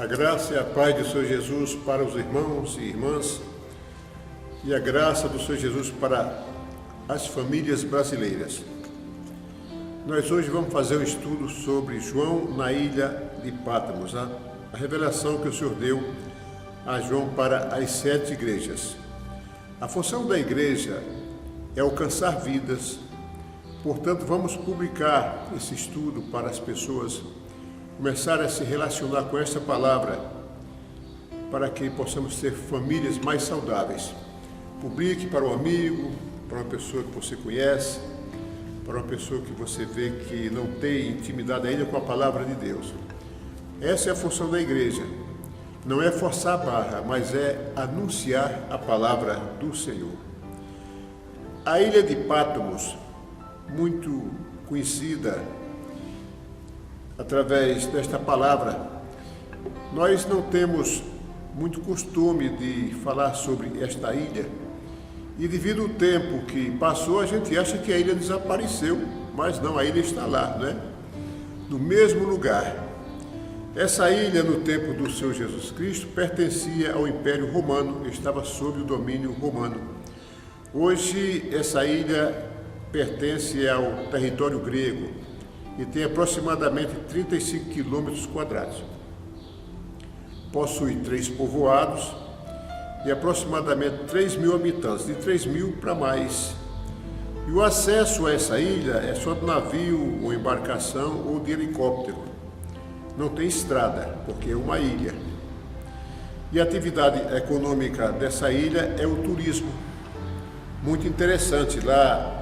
A graça e a paz do Senhor Jesus para os irmãos e irmãs e a graça do Senhor Jesus para as famílias brasileiras. Nós hoje vamos fazer um estudo sobre João na ilha de Patmos, a revelação que o Senhor deu a João para as 7 igrejas. A função da igreja é alcançar vidas, portanto vamos publicar esse estudo para as pessoas começar a se relacionar com essa palavra para que possamos ter famílias mais saudáveis. Publique para um amigo, para uma pessoa que você conhece, para uma pessoa que você vê que não tem intimidade ainda com a palavra de Deus. Essa é a função da igreja. Não é forçar a barra, mas é anunciar a palavra do Senhor. A ilha de Patmos, muito conhecida através desta palavra, nós não temos muito costume de falar sobre esta ilha e devido ao tempo que passou, a gente acha que a ilha desapareceu, mas não, a ilha está lá, né? No mesmo lugar. Essa ilha, no tempo do Senhor Jesus Cristo, pertencia ao Império Romano, estava sob o domínio romano. Hoje, essa ilha pertence ao território grego e tem aproximadamente 35 quilômetros quadrados. Possui 3 povoados e aproximadamente 3.000 habitantes, de 3.000 para mais. E o acesso a essa ilha é só de navio ou embarcação ou de helicóptero. Não tem estrada, porque é uma ilha. E a atividade econômica dessa ilha é o turismo. Muito interessante, lá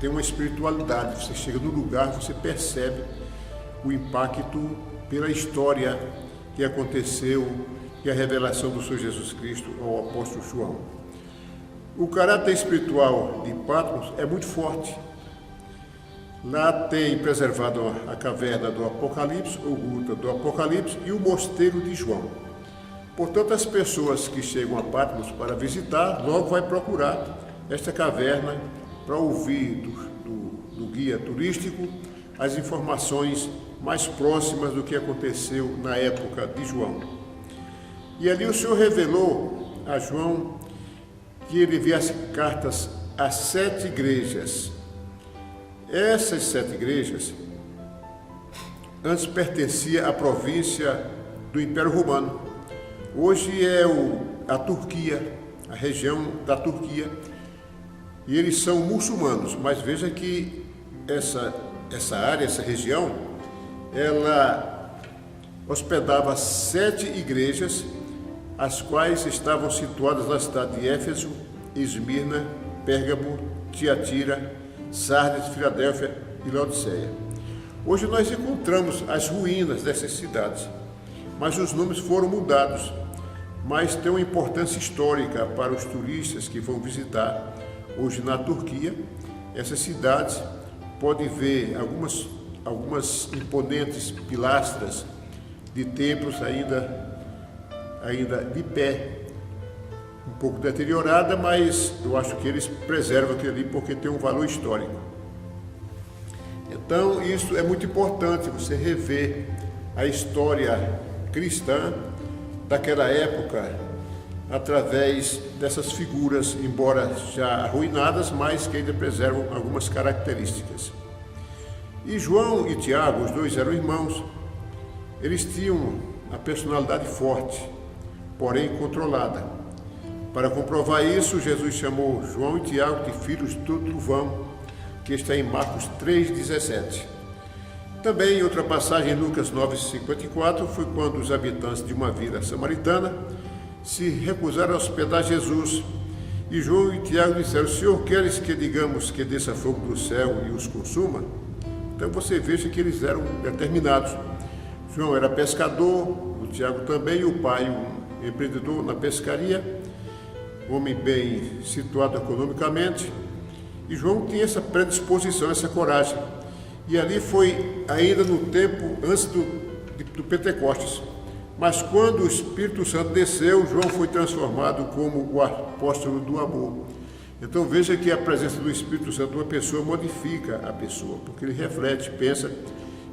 tem uma espiritualidade. Você chega no lugar, você percebe o impacto pela história que aconteceu e a revelação do Senhor Jesus Cristo ao apóstolo João. O caráter espiritual de Patmos é muito forte. Lá tem preservado a caverna do Apocalipse, ou gruta do Apocalipse, e o mosteiro de João. Portanto, as pessoas que chegam a Patmos para visitar, logo vai procurar esta caverna para ouvir do guia turístico as informações mais próximas do que aconteceu na época de João. E ali o Senhor revelou a João que ele enviasse cartas a 7 igrejas. Essas 7 igrejas antes pertenciam à província do Império Romano. Hoje é a Turquia, a região da Turquia. E eles são muçulmanos, mas veja que essa área, essa região, ela hospedava 7 igrejas, as quais estavam situadas na cidade de Éfeso, Esmirna, Pérgamo, Tiatira, Sardes, Filadélfia e Laodiceia. Hoje nós encontramos as ruínas dessas cidades, mas os nomes foram mudados, mas tem uma importância histórica para os turistas que vão visitar. Hoje na Turquia, essas cidades podem ver algumas imponentes pilastras de templos ainda de pé, um pouco deteriorada, mas eu acho que eles preservam aquilo ali porque tem um valor histórico. Então isso é muito importante, você rever a história cristã daquela época, através dessas figuras, embora já arruinadas, mas que ainda preservam algumas características. E João e Tiago, os dois eram irmãos, eles tinham a personalidade forte, porém controlada. Para comprovar isso, Jesus chamou João e Tiago de filhos do trovão, que está em Marcos 3,17. Também em outra passagem, em Lucas 9,54, foi quando os habitantes de uma vila samaritana se recusaram a hospedar Jesus. E João e Tiago disseram: Senhor, queres que digamos que desça fogo do céu e os consuma? Então você veja que eles eram determinados. João era pescador, o Tiago também, e o pai, um empreendedor na pescaria, homem bem situado economicamente. E João tinha essa predisposição, essa coragem. E ali foi ainda no tempo antes do Pentecostes. Mas quando o Espírito Santo desceu, João foi transformado como o apóstolo do amor. Então veja que a presença do Espírito Santo de uma pessoa modifica a pessoa, porque ele reflete, pensa,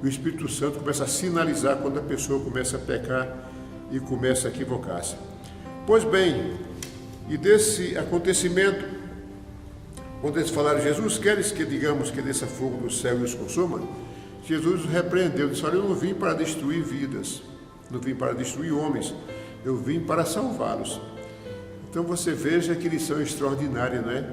e o Espírito Santo começa a sinalizar quando a pessoa começa a pecar e começa a equivocar-se. Pois bem, e desse acontecimento, quando eles falaram, Jesus, queres que digamos que desça fogo do céu e os consuma? Jesus repreendeu, disse, olha, eu não vim para destruir vidas, não vim para destruir homens, eu vim para salvá-los. Então você veja que lição extraordinária, não é?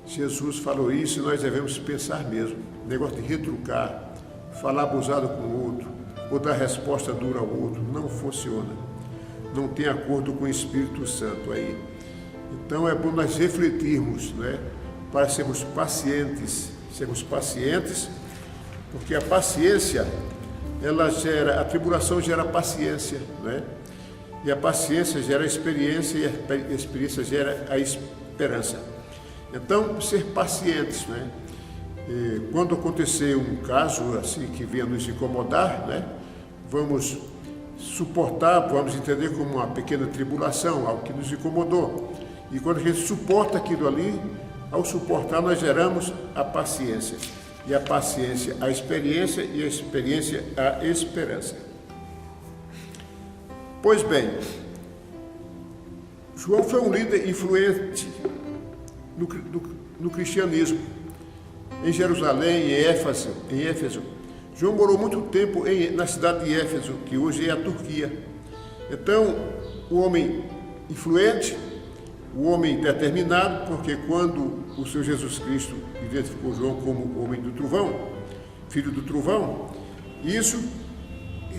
Jesus falou isso e nós devemos pensar mesmo. O negócio de retrucar, falar abusado com o outro, ou dar resposta dura ao outro, não funciona. Não tem acordo com o Espírito Santo aí. Então é bom nós refletirmos, não é? Para sermos pacientes, porque a paciência, a tribulação gera paciência, não é? E a paciência gera experiência e a experiência gera a esperança. Então, ser pacientes, né? E quando acontecer um caso assim que venha nos incomodar, né? Vamos suportar, vamos entender como uma pequena tribulação, algo que nos incomodou. E quando a gente suporta aquilo ali, ao suportar nós geramos a paciência. E a paciência, a experiência, e a experiência, a esperança. Pois bem, João foi um líder influente no cristianismo. Em Jerusalém, em Éfeso. João morou muito tempo na cidade de Éfeso, que hoje é a Turquia. Então, o homem influente, o homem determinado, porque quando o Senhor Jesus Cristo identificou João como o homem do trovão, filho do trovão, isso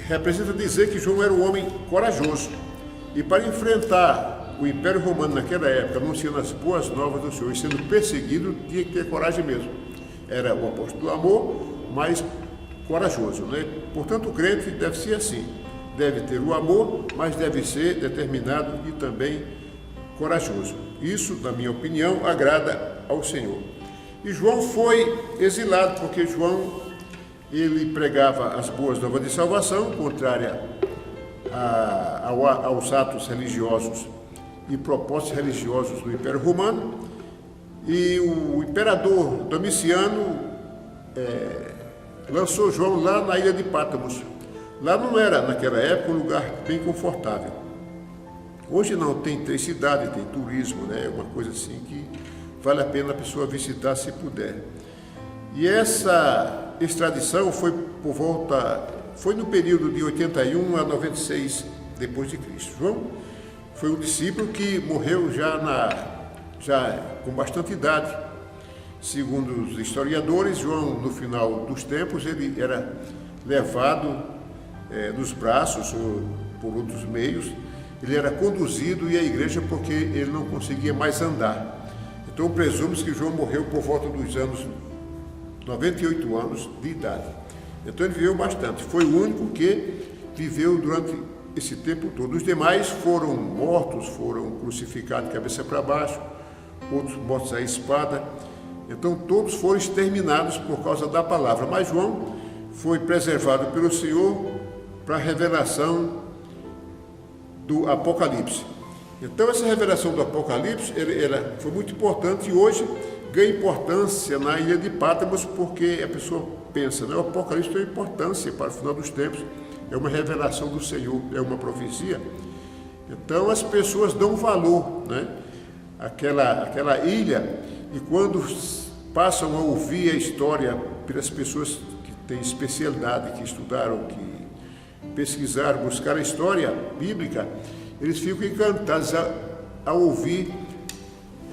representa dizer que João era um homem corajoso. E para enfrentar o Império Romano naquela época, anunciando as boas novas do Senhor e sendo perseguido, tinha que ter coragem mesmo. Era o apóstolo do amor, mas corajoso, né? Portanto, o crente deve ser assim. Deve ter o amor, mas deve ser determinado e também corajoso. Isso, na minha opinião, agrada ao Senhor. E João foi exilado, porque João, ele pregava as boas novas de salvação, contrária aos atos religiosos e propósitos religiosos do Império Romano. E o imperador Domiciano lançou João lá na ilha de Pátmos. Lá não era, naquela época, um lugar bem confortável. Hoje não, tem 3 cidades, tem turismo, né? É uma coisa assim que vale a pena a pessoa visitar se puder. E essa extradição foi foi no período de 81 a 96 depois de Cristo. João foi um discípulo que morreu já com bastante idade. Segundo os historiadores, João, no final dos tempos, ele era levado nos braços ou por outros meios. Ele era conduzido e à igreja porque ele não conseguia mais andar. Então presume-se que João morreu por volta dos anos 98 anos de idade. Então ele viveu bastante. Foi o único que viveu durante esse tempo todo. Os demais foram mortos, foram crucificados de cabeça para baixo, outros mortos à espada. Então todos foram exterminados por causa da palavra. Mas João foi preservado pelo Senhor para a revelação do Apocalipse. Então essa revelação do Apocalipse ela foi muito importante e hoje ganha importância na ilha de Pátmos, porque a pessoa pensa, né? O Apocalipse tem importância para o final dos tempos, é uma revelação do Senhor, é uma profecia. Então as pessoas dão valor, né? Aquela ilha, e quando passam a ouvir a história pelas pessoas que têm especialidade, que estudaram, que pesquisaram, buscaram a história bíblica, eles ficam encantados a ouvir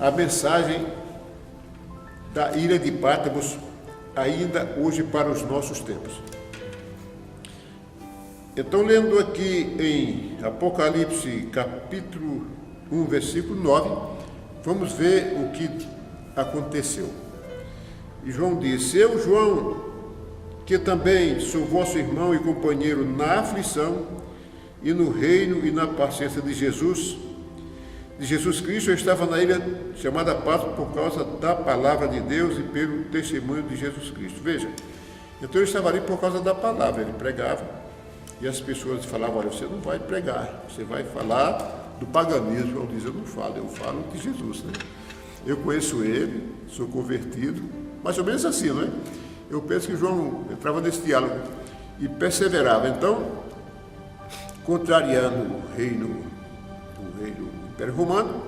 a mensagem da ilha de Pátmos, ainda hoje para os nossos tempos. Então, lendo aqui em Apocalipse, capítulo 1, versículo 9, vamos ver o que aconteceu. E João disse: Eu, João, que também sou vosso irmão e companheiro na aflição e no reino e na paciência de Jesus Cristo, eu estava na ilha chamada Pátmos por causa da palavra de Deus e pelo testemunho de Jesus Cristo. Veja, então eu estava ali por causa da palavra, ele pregava, e as pessoas falavam: olha, você não vai pregar, você vai falar do paganismo. João diz: eu não falo, eu falo de Jesus, né? Eu conheço ele, sou convertido, mais ou menos assim, não é? Eu penso que João entrava nesse diálogo e perseverava. Então, contrariando o reino Império Romano.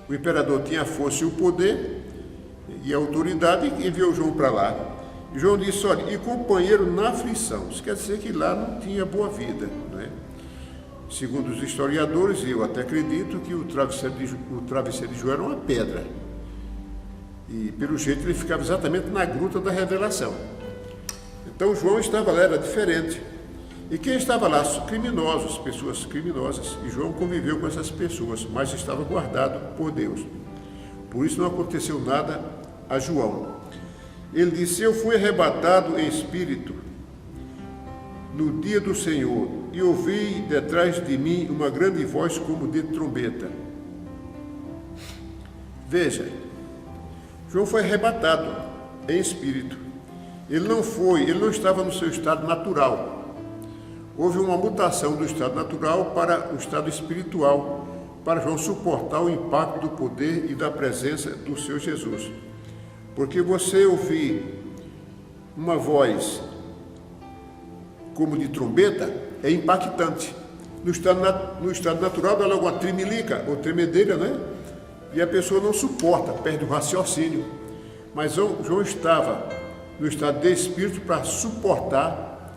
O imperador tinha a força e o poder e a autoridade e enviou João para lá. E João disse, olha, e companheiro na aflição. Isso quer dizer que lá não tinha boa vida, não é? Segundo os historiadores, e eu até acredito que o travesseiro de João era uma pedra. E pelo jeito ele ficava exatamente na gruta da revelação. Então João estava lá, era diferente. E quem estava lá? Criminosos, pessoas criminosas. E João conviveu com essas pessoas, mas estava guardado por Deus. Por isso não aconteceu nada a João. Ele disse, eu fui arrebatado em espírito no dia do Senhor, e ouvi detrás de mim uma grande voz como de trombeta. Veja, João foi arrebatado em espírito. Ele não estava no seu estado natural. Houve uma mutação do estado natural para o estado espiritual, para João suportar o impacto do poder e da presença do Senhor Jesus. Porque você ouvir uma voz como de trombeta é impactante. No estado natural dá logo uma tremelica ou tremedeira, né? E a pessoa não suporta, perde o raciocínio. Mas João estava no estado de espírito para suportar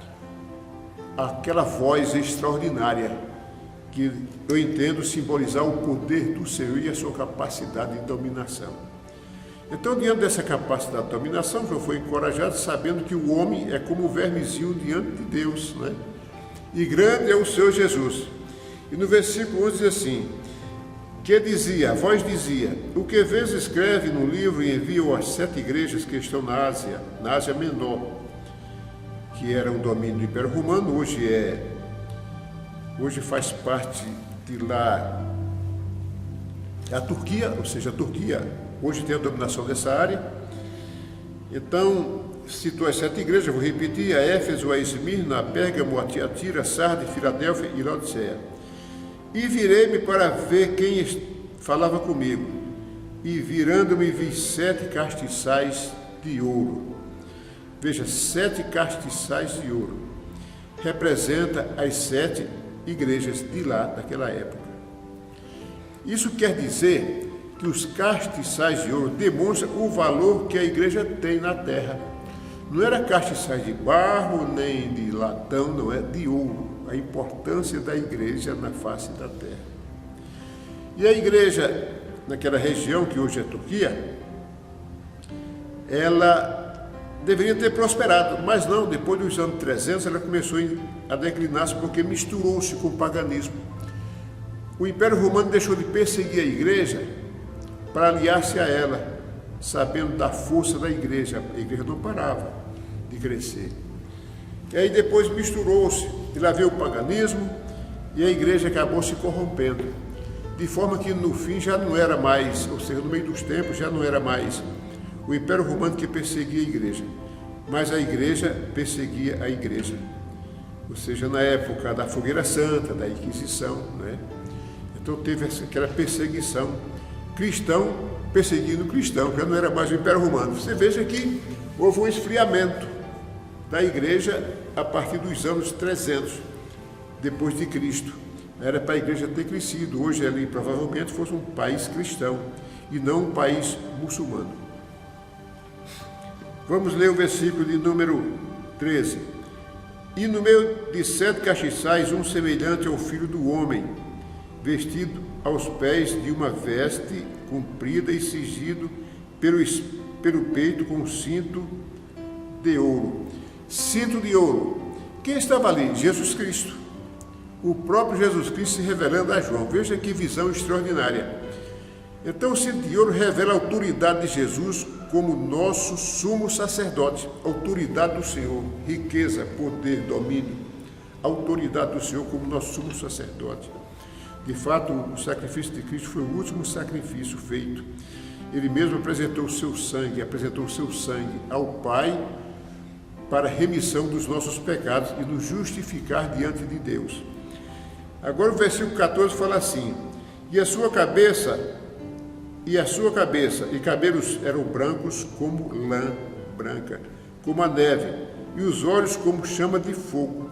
aquela voz extraordinária, que eu entendo simbolizar o poder do Senhor e a sua capacidade de dominação. Então, diante dessa capacidade de dominação, João foi encorajado, sabendo que o homem é como um vermezinho diante de Deus, né? E grande é o Senhor Jesus. E no versículo 11 diz assim, a voz dizia, o que vês escreve no livro e envia-o às 7 igrejas que estão na Ásia Menor, que era um domínio do Império Romano, hoje faz parte de lá a Turquia, ou seja, a Turquia hoje tem a dominação dessa área. Então, citou as 7 igrejas, eu vou repetir, a Éfeso, a Esmirna, a Pérgamo, a Tiatira, Sardes, Filadélfia e Laodiceia. E virei-me para ver quem falava comigo, e virando-me vi 7 castiçais de ouro. Veja, 7 castiçais de ouro. Representa as 7 igrejas de lá, daquela época. Isso quer dizer que os castiçais de ouro demonstram o valor que a igreja tem na terra. Não era castiçais de barro, nem de latão, não é de ouro. A importância da igreja na face da terra. E a igreja, naquela região que hoje é Turquia, ela deveria ter prosperado, mas não, depois dos anos 300 ela começou a declinar-se porque misturou-se com o paganismo. O Império Romano deixou de perseguir a igreja para aliar-se a ela, sabendo da força da igreja. A igreja não parava de crescer. E aí depois misturou-se, e lá veio o paganismo, e a igreja acabou se corrompendo. De forma que no fim já não era mais, ou seja, no meio dos tempos já não era mais o Império Romano que perseguia a igreja, mas a igreja perseguia a igreja. Ou seja, na época da Fogueira Santa, da Inquisição, né? Então teve aquela perseguição, cristão perseguindo cristão, já não era mais o Império Romano. Você veja que houve um esfriamento da igreja a partir dos anos 300, depois de Cristo. Era para a igreja ter crescido. Hoje ali provavelmente fosse um país cristão e não um país muçulmano. Vamos ler o versículo de número 13. E no meio de 7 castiçais, um semelhante ao Filho do Homem, vestido aos pés de uma veste comprida e cingido pelo peito com um cinto de ouro. Cinto de ouro. Quem estava ali? Jesus Cristo. O próprio Jesus Cristo se revelando a João. Veja que visão extraordinária. Então o cinto de ouro revela a autoridade de Jesus como nosso sumo sacerdote. Autoridade do Senhor, riqueza, poder, domínio. Autoridade do Senhor como nosso sumo sacerdote. De fato, o sacrifício de Cristo foi o último sacrifício feito. Ele mesmo apresentou o seu sangue ao Pai para a remissão dos nossos pecados e nos justificar diante de Deus. Agora o versículo 14 fala assim, e cabelos eram brancos como lã branca, como a neve, e os olhos como chama de fogo.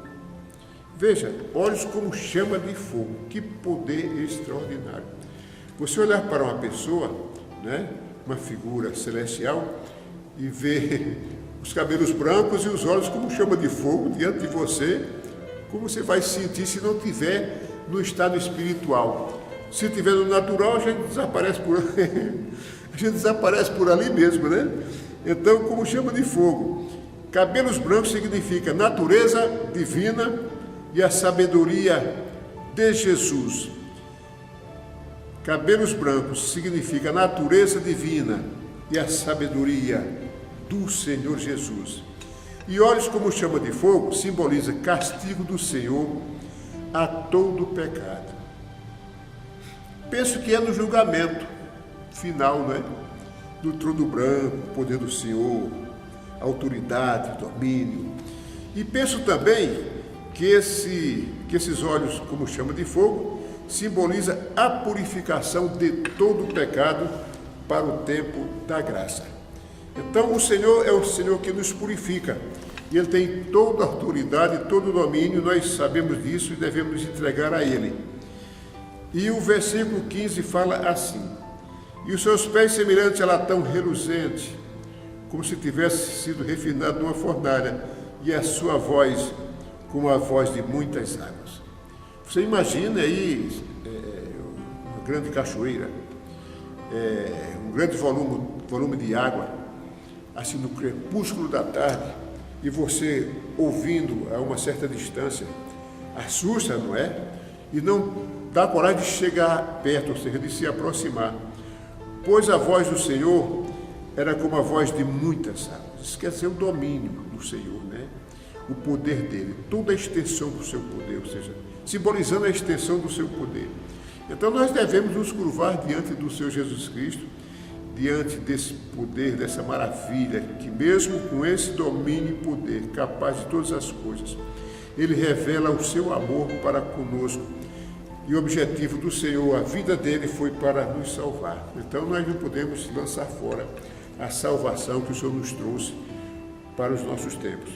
Veja, olhos como chama de fogo, que poder extraordinário. Você olhar para uma pessoa, né, uma figura celestial, e ver os cabelos brancos e os olhos como chama de fogo diante de você, como você vai se sentir se não tiver no estado espiritual? Se tiver no natural, a gente desaparece por a gente desaparece por ali mesmo, né? Então, como chama de fogo. Cabelos brancos significa natureza divina e a sabedoria de Jesus. Cabelos brancos significa natureza divina e a sabedoria do Senhor Jesus. E olhos como chama de fogo simboliza castigo do Senhor a todo pecado. Penso que é no julgamento final, né? Do trono branco, poder do Senhor, autoridade, domínio. E penso também que esses olhos, como chama de fogo, simboliza a purificação de todo o pecado para o tempo da graça. Então, o Senhor é o Senhor que nos purifica. E Ele tem toda a autoridade, todo o domínio, nós sabemos disso e devemos nos entregar a Ele. E o versículo 15 fala assim: e os seus pés semelhantes a latão reluzente, como se tivesse sido refinado numa fornalha, e a sua voz como a voz de muitas águas. Você imagina aí uma grande cachoeira, um grande volume de água, assim no crepúsculo da tarde, e você ouvindo a uma certa distância, assusta, não é? E não dá coragem de chegar perto, ou seja, de se aproximar. Pois a voz do Senhor era como a voz de muitas águas. Esqueceu o domínio do Senhor, né? O poder dele, toda a extensão do seu poder, ou seja, simbolizando a extensão do seu poder. Então nós devemos nos curvar diante do Senhor Jesus Cristo, diante desse poder, dessa maravilha, que mesmo com esse domínio e poder, capaz de todas as coisas, Ele revela o seu amor para conosco. E o objetivo do Senhor, a vida dele foi para nos salvar. Então nós não podemos lançar fora a salvação que o Senhor nos trouxe para os nossos tempos.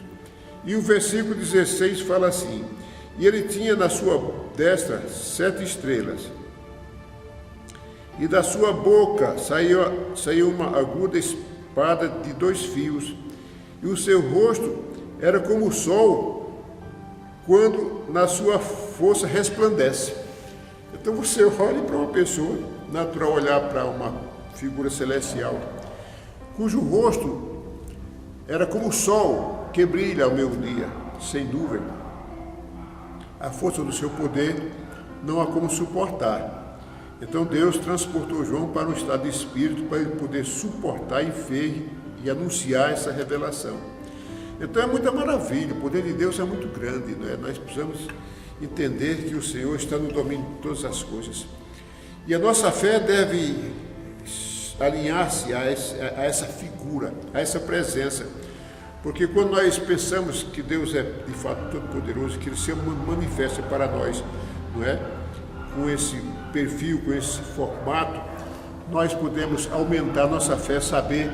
E o versículo 16 fala assim: e ele tinha na sua destra 7 estrelas, e da sua boca saiu uma aguda espada de 2 fios, e o seu rosto era como o sol quando na sua força resplandece. Então você olha para uma pessoa, natural olhar para uma figura celestial, cujo rosto era como o sol que brilha ao meio-dia, sem nuvem. A força do seu poder não há como suportar. Então Deus transportou João para um estado de espírito para ele poder suportar e ver e anunciar essa revelação. Então é muita maravilha, o poder de Deus é muito grande, não é? Nós precisamos entender que o Senhor está no domínio de todas as coisas. E a nossa fé deve alinhar-se a essa figura, a essa presença. Porque quando nós pensamos que Deus é de fato todo-poderoso, que Ele se manifesta para nós, não é? Com esse perfil, com esse formato, nós podemos aumentar nossa fé, saber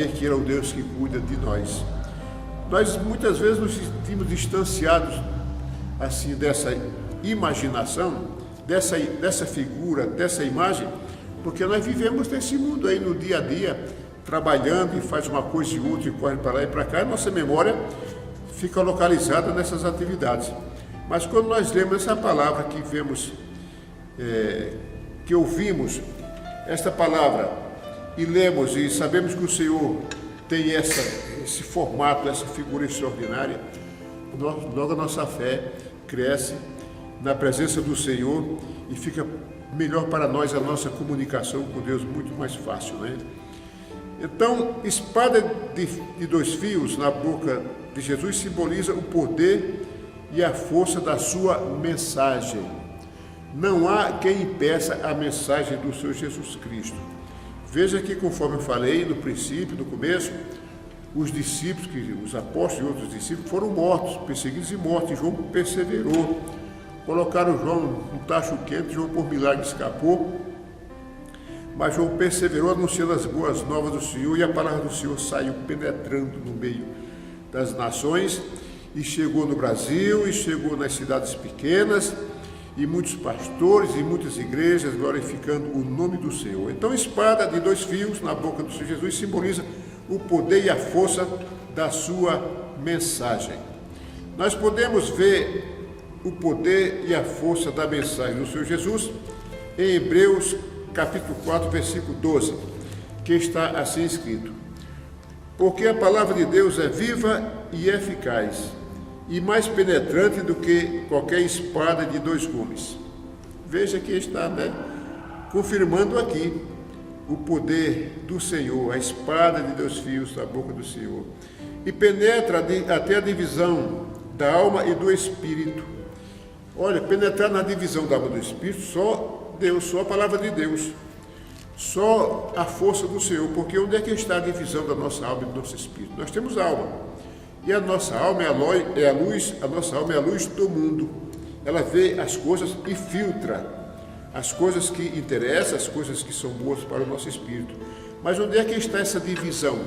que Ele é o Deus que cuida de nós. Nós muitas vezes nos sentimos distanciados assim dessa imaginação, dessa figura, dessa imagem, porque nós vivemos nesse mundo aí no dia a dia, trabalhando e faz uma coisa e outra e corre para lá e para cá, e nossa memória fica localizada nessas atividades. Mas quando nós lemos essa palavra que vemos, que ouvimos esta palavra e lemos e sabemos que o Senhor tem esse formato, essa figura extraordinária, logo a nossa fé cresce na presença do Senhor e fica melhor para nós a nossa comunicação com Deus, muito mais fácil, né? Então, espada de 2 fios na boca de Jesus simboliza o poder e a força da sua mensagem. Não há quem impeça a mensagem do Senhor Jesus Cristo. Veja que, conforme eu falei no princípio, no começo, os discípulos, os apóstolos e outros discípulos foram mortos, perseguidos e mortos, e João perseverou. Colocaram João no tacho quente, João por milagre escapou, mas João perseverou anunciando as boas novas do Senhor, e a palavra do Senhor saiu penetrando no meio das nações, e chegou no Brasil, e chegou nas cidades pequenas, e muitos pastores e muitas igrejas glorificando o nome do Senhor. Então, espada de 2 fios na boca do Senhor Jesus simboliza o poder e a força da sua mensagem. Nós podemos ver o poder e a força da mensagem do Senhor Jesus em Hebreus capítulo 4, versículo 12, que está assim escrito: porque a palavra de Deus é viva e eficaz, e mais penetrante do que qualquer espada de 2 gumes. Veja que está, confirmando aqui o poder do Senhor, a espada de 2 fios na boca do Senhor, e penetra até a divisão da alma e do espírito. Olha, penetrar na divisão da alma e do espírito, só Deus, só a palavra de Deus, só a força do Senhor, porque onde é que está a divisão da nossa alma e do nosso espírito? Nós temos alma, e a nossa alma é a luz, a nossa alma é a luz do mundo. Ela vê as coisas e filtra as coisas que interessam, as coisas que são boas para o nosso espírito. Mas onde é que está essa divisão,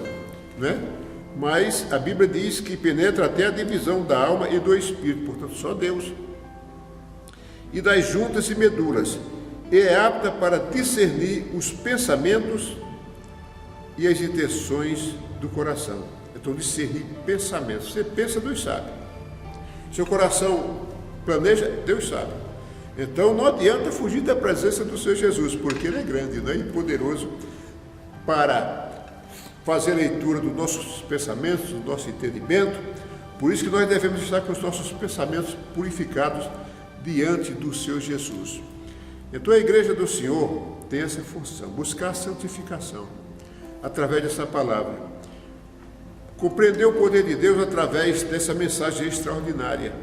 Mas a Bíblia diz que penetra até a divisão da alma e do espírito, portanto só Deus, e das juntas e medulas, e é apta para discernir os pensamentos e as intenções do coração. Então, discernir pensamentos. Você pensa, Deus sabe. Seu coração planeja, Deus sabe. Então, não adianta fugir da presença do Senhor Jesus, porque Ele é grande, e poderoso para fazer a leitura dos nossos pensamentos, do nosso entendimento. Por isso que nós devemos estar com os nossos pensamentos purificados diante do Senhor Jesus. Então, a igreja do Senhor tem essa função, buscar a santificação através dessa palavra. Compreender o poder de Deus através dessa mensagem extraordinária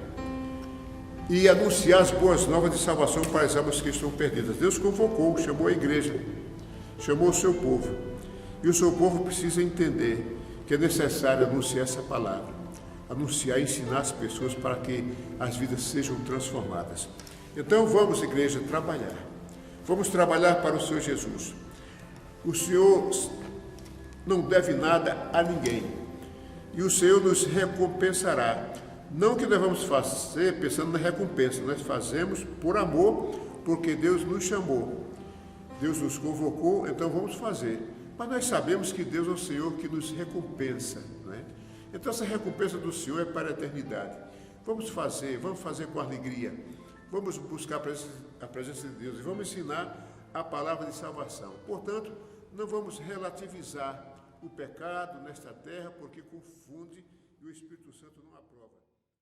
e anunciar as boas novas de salvação para as almas que estão perdidas. Deus convocou, chamou a igreja, chamou o seu povo, e o seu povo precisa entender que é necessário anunciar essa palavra, anunciar e ensinar as pessoas para que as vidas sejam transformadas. Então vamos, igreja, trabalhar. Vamos trabalhar para o Senhor Jesus. O Senhor não deve nada a ninguém, e o Senhor nos recompensará. Não que nós vamos fazer pensando na recompensa, nós fazemos por amor, porque Deus nos chamou, Deus nos convocou, então vamos fazer. Mas nós sabemos que Deus é o Senhor que nos recompensa, Então essa recompensa do Senhor é para a eternidade. Vamos fazer com alegria, vamos buscar a presença de Deus e vamos ensinar a palavra de salvação. Portanto, não vamos relativizar o pecado nesta terra, porque confunde e o Espírito Santo não aprova.